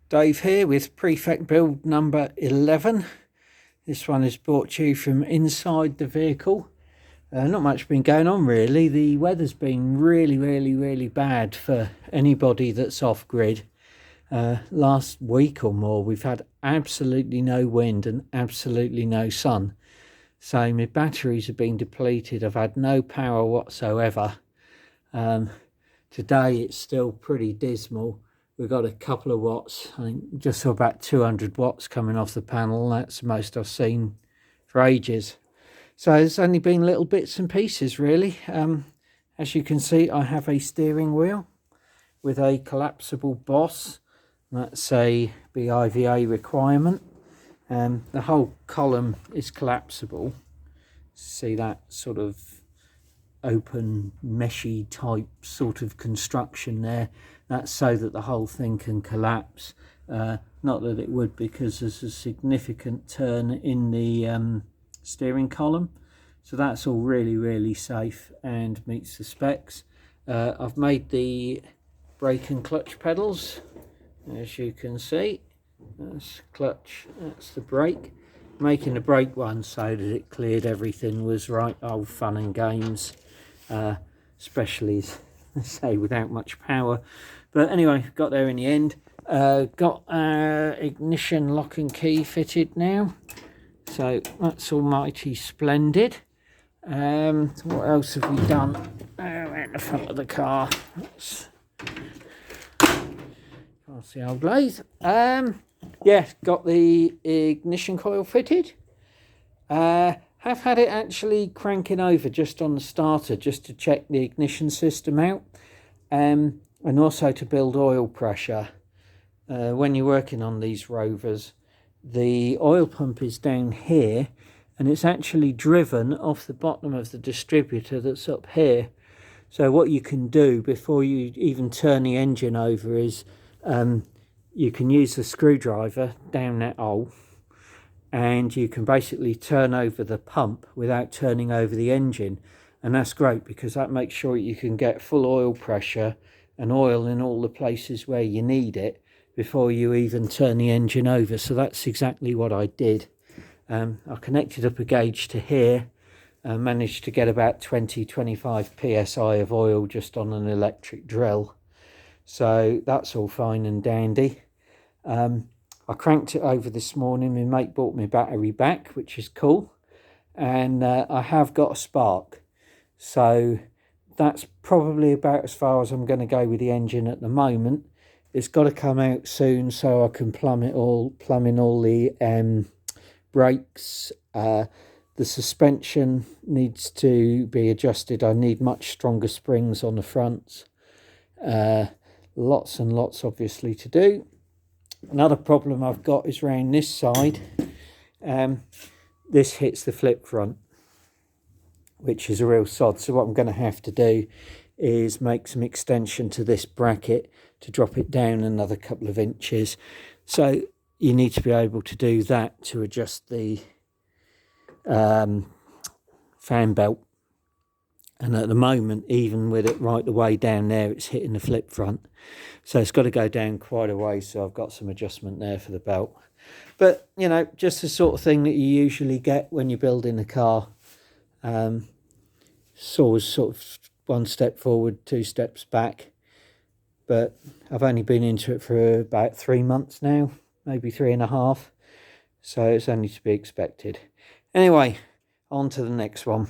Dave here with prefect build number 11. This one is brought to you from inside the vehicle. Not much been going on really. The weather's been really bad for anybody that's off grid. Last week or more we've had absolutely no wind and absolutely no sun. So my batteries have been depleted. I've had no power whatsoever. Today it's still pretty dismal. We've got a couple of watts, I think just about 200 watts coming off the panel. That's the most I've seen for ages. So it's only been little bits and pieces really. As you can see, I have a steering wheel with a collapsible boss. That's a BIVA requirement. The whole column is collapsible. See that sort of open meshy type sort of construction there. That's so that the whole thing can collapse. Not that it would, because there's a significant turn in the steering column, so that's all really safe and meets the specs. I've made the brake and clutch pedals, as you can see. That's clutch, that's the brake. Making the brake one so that it cleared everything was right old fun and games, especially say without much power. But anyway, got there in the end. Got our ignition lock and key fitted now, so that's almighty splendid. So what else have we done? At the front of the car, that's past the old lathe. Yeah, got the ignition coil fitted. Have had it actually cranking over just on the starter, just to check the ignition system out, and also to build oil pressure. When you're working on these Rovers, the oil pump is down here, and it's actually driven off the bottom of the distributor that's up here. So what you can do before you even turn the engine over is you can use the screwdriver down that hole, and you can basically turn over the pump without turning over the engine. And that's great because that makes sure you can get full oil pressure and oil in all the places where you need it before you even turn the engine over. So that's exactly what I did. I connected up a gauge to here and managed to get about 20-25 psi of oil just on an electric drill. So that's all fine and dandy. I cranked it over this morning. My mate bought me battery back, which is cool, and I have got a spark, so that's probably about as far as I'm going to go with the engine at the moment. It's got to come out soon so I can plumb in all the brakes. The suspension needs to be adjusted. I need much stronger springs on the fronts. Lots and lots obviously to do. Another problem I've got is around this side. This hits the flip front, which is a real sod. So what I'm going to have to do is make some extension to this bracket to drop it down another couple of inches. So you need to be able to do that to adjust the fan belt. And at the moment, even with it right the way down there, it's hitting the flip front. So it's got to go down quite a way. So I've got some adjustment there for the belt. But, you know, just the sort of thing that you usually get when you're building a car. It's always sort of one step forward, two steps back. But I've only been into it for about 3 months now, maybe 3.5. So it's only to be expected. Anyway, on to the next one.